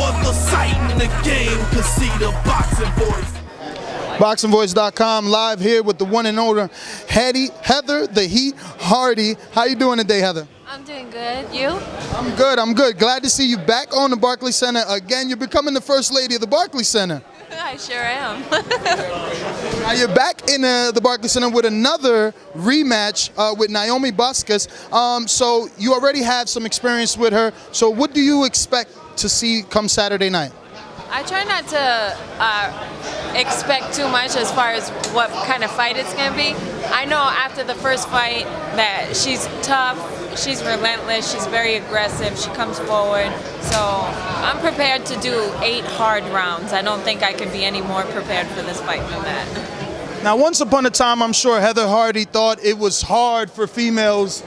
other site in the game can see the boxing voice. ThaBoxingvoice.com, live here with the one and only Heather "The Heat" Hardy. How you doing today, Heather? I'm doing good. You? I'm good. I'm good. Glad to see you back on the Barclays Center again. You're becoming the first lady of the Barclays Center. I sure am. Now you're back in the Barclays Center with another rematch with Naomi Buskas. So you already have some experience with her. So what do you expect to see come Saturday night? I try not to expect too much as far as what kind of fight it's going to be. I know after the first fight that she's tough, she's relentless, she's very aggressive, she comes forward. So I'm prepared to do 8 hard rounds. I don't think I could be any more prepared for this fight than that. Now, once upon a time, I'm sure Heather Hardy thought it was hard for females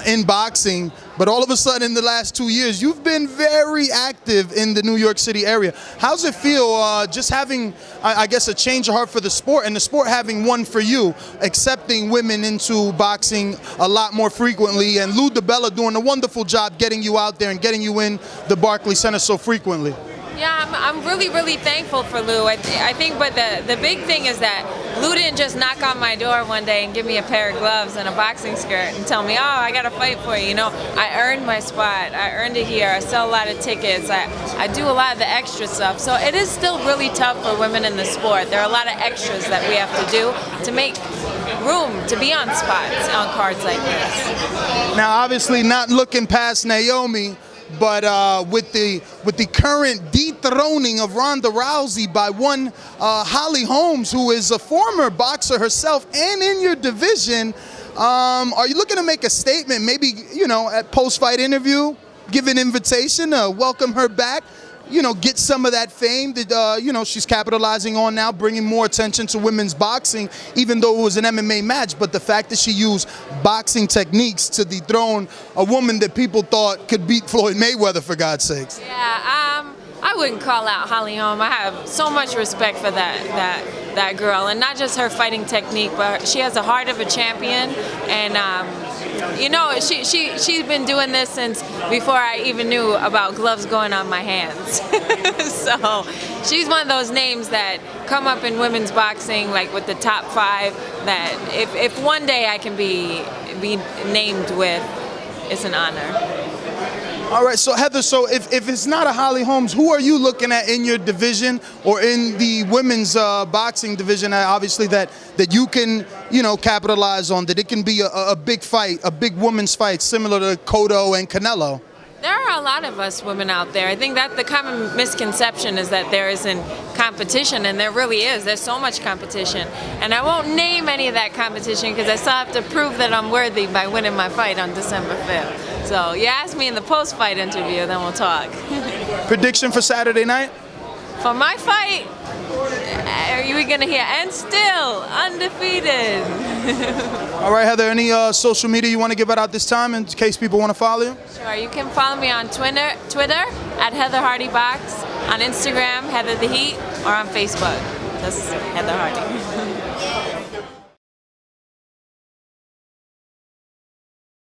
in boxing, but all of a sudden in the last 2 years, you've been very active in the New York City area. How's it feel just having, I guess, a change of heart for the sport and the sport having one for you, accepting women into boxing a lot more frequently, and Lou DiBella doing a wonderful job getting you out there and getting you in the Barclays Center so frequently? Yeah, I'm really, really thankful for Lou. I think, but the big thing is that Lou didn't just knock on my door one day and give me a pair of gloves and a boxing skirt and tell me, oh, I got to fight for you. You know, I earned my spot. I earned it here. I sell a lot of tickets. I do a lot of the extra stuff. So it is still really tough for women in the sport. There are a lot of extras that we have to do to make room to be on spots on cards like this. Now, obviously not looking past Naomi, but with the current dethroning of Ronda Rousey by one Holly Holmes, who is a former boxer herself and in your division, are you looking to make a statement, maybe, you know, at post-fight interview, give an invitation, welcome her back, you know, get some of that fame that, you know, she's capitalizing on now, bringing more attention to women's boxing, even though it was an MMA match. But the fact that she used boxing techniques to dethrone a woman that people thought could beat Floyd Mayweather, for God's sakes. Yeah, I wouldn't call out Holly Holm. I have so much respect for that girl, and not just her fighting technique, but she has the heart of a champion. And you know, she's been doing this since before I even knew about gloves going on my hands. So she's one of those names that come up in women's boxing, like with the top 5. That if one day I can be named with, it's an honor. All right, so Heather, so if it's not a Holly Holmes, who are you looking at in your division or in the women's boxing division, obviously, that you can, you know, capitalize on, that it can be a big fight, a big women's fight, similar to Cotto and Canelo? There are a lot of us women out there. I think that the common misconception is that there isn't competition, and there really is. There's so much competition. And I won't name any of that competition because I still have to prove that I'm worthy by winning my fight on December 5th. So you ask me in the post-fight interview, then we'll talk. Prediction for Saturday night? For my fight, are you going to hear, and still undefeated. All right, Heather, any social media you want to give out this time in case people want to follow you? Sure, you can follow me on Twitter at Heather Hardy Box, on Instagram, Heather the Heat, or on Facebook. That's Heather Hardy.